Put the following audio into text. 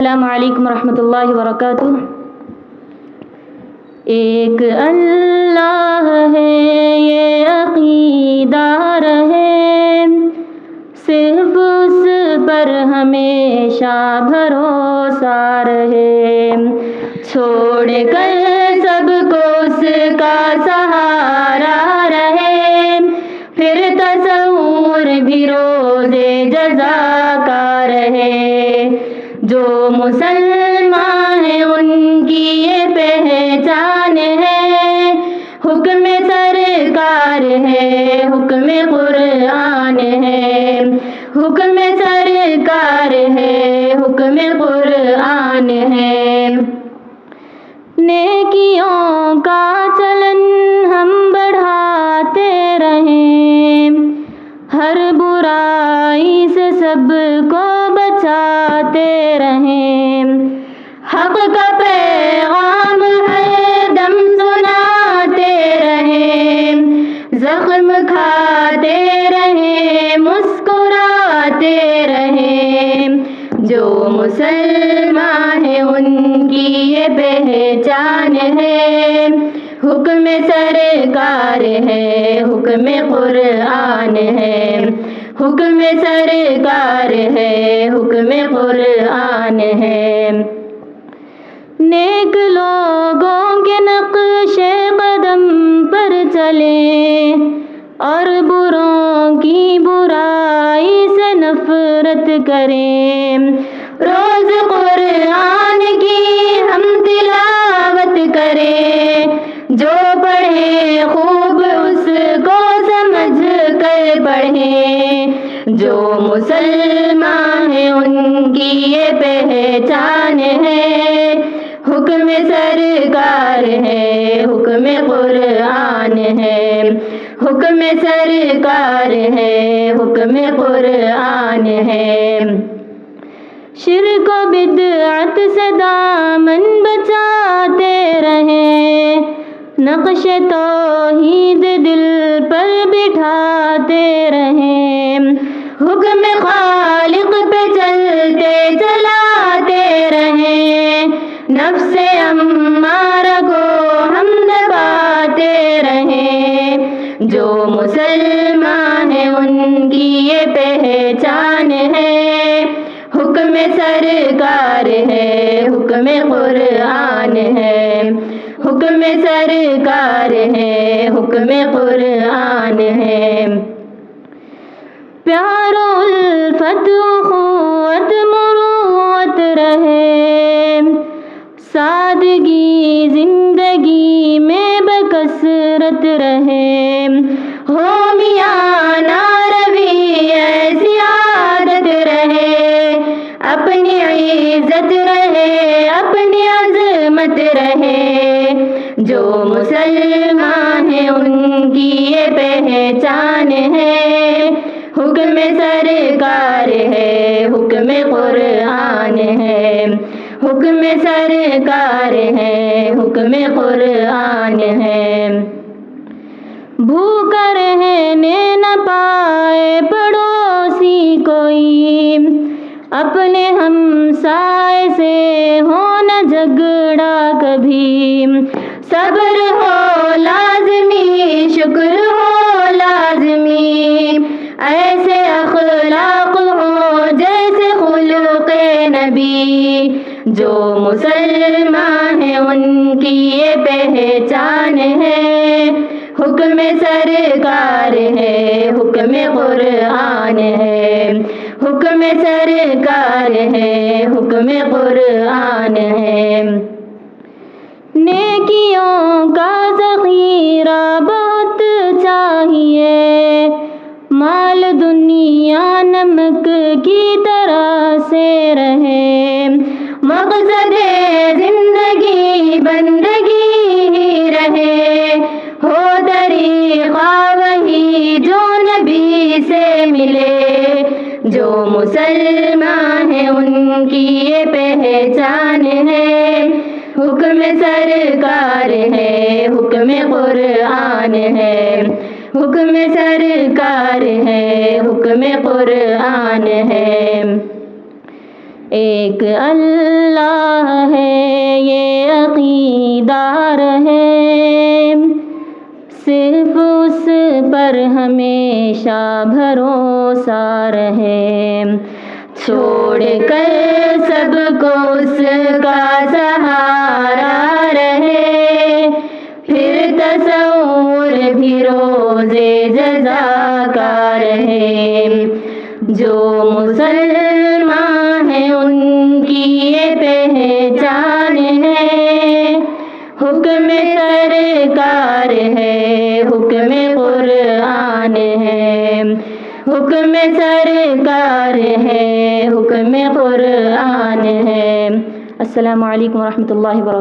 السلام علیکم ورحمۃ اللہ وبرکاتہ۔ ایک اللہ ہے یہ عقیدہ رہے، صرف اس پر ہمیشہ بھروسہ رہے، چھوڑ کر سب کو اس کا سہارا رہے، پھر تصور بھی روز جزا کا رہے۔ جو مسلمان ہیں ان کی یہ پہچان ہے، حکم سرکار ہے، حکم قرآن ہے، حکم سرکار ہے، حکم قرآن ہے۔ نیکیوں کا چلن ہم بڑھاتے رہیں، ہر برائی سے سب کو بچاتے رہیں، حق کا پیغام ہر دم سناتے رہیں، زخم کھاتے رہیں، مسکراتے رہیں۔ جو مسلمان ہیں ان کی یہ پہچان ہے، حکم سرکار ہے، حکم قرآن ہے، حکم سرکار ہے، حکم قرآن ہے۔ نیک لوگوں کے نقش قدم پر چلیں اور بروں کی برائی سے نفرت کریں، روز قرآن کی ہم تلاوت کریں، جو پڑھے خوب اس کو سمجھ کر پڑھیں۔ جو مسلمان ہیں ان کی یہ پہچان ہے، حکم سرکار ہے، حکم قرآن ہے، حکم سرکار ہے، حکم قرآن ہے۔ شرک و بدعت سے دامن بچاتے رہیں، نقش توحید دل پر بٹھاتے رہیں، حکم خالق پہ چلتے چلاتے رہیں، نفس امارہ کو ہم دباتے رہیں۔ جو مسلمان ہیں ان کی یہ پہچان ہے، حکم سرکار ہے، حکم قرآن ہے، حکم سرکار ہے، حکم قرآن ہے۔ پیار و الفت اخوت مروت رہے، سادگی زندگی میں بکثرت رہے، ہو میاں روی ایسی عادت رہے، اپنی عزت رہے، اپنی عظمت رہے۔ جو مسلمان ہیں ان کی یہ پہچان ہے، حکم سرکار ہے، حکم قرآن ہے، حکم سرکار ہے، حکم قرآن ہے۔ بھوکا رہنے نہ پائے پڑوسی کوئی، اپنے ہمسائے سے ہو نہ جھگڑا کبھی، صبر ہو لازمی، شکر ہو لازمی، ایسے اخلاق ہو جیسے خلق نبی۔ جو مسلمان ہیں ان کی یہ پہچان ہے، حکم سرکار ہے، حکم قرآن ہے، حکم سرکار ہے، حکم قرآن ہے۔ نیکیوں کا ذخیرہ بہت چاہیے، مال دنیا نمک کی طرح سے رہے، مقصد زندگی بندگی ہی رہے، ہو طریقہ وہی جو نبی سے ملے۔ جو مسلمان ہیں ان کی یہ پہچان ہے، حکم سرکار ہے، حکم قرآن ہے، حکم سرکار ہے، حکم قرآن ہے۔ ایک اللہ ہے یہ عقیدہ رہے، صرف اس پر ہمیشہ بھروسہ رہے، چھوڑ کر سب کو اس کا سہارا رہے، پھر تصور بھی روزے جزا کا رہے، جو مسلمان ہیں ان کی یہ پہچان ہے، حکم سرکار ہے، حکم قرآن ہے، حکم سرکار ہے، حکم قرآن ہے۔ السلام علیکم ورحمۃ اللہ وبرکاتہ۔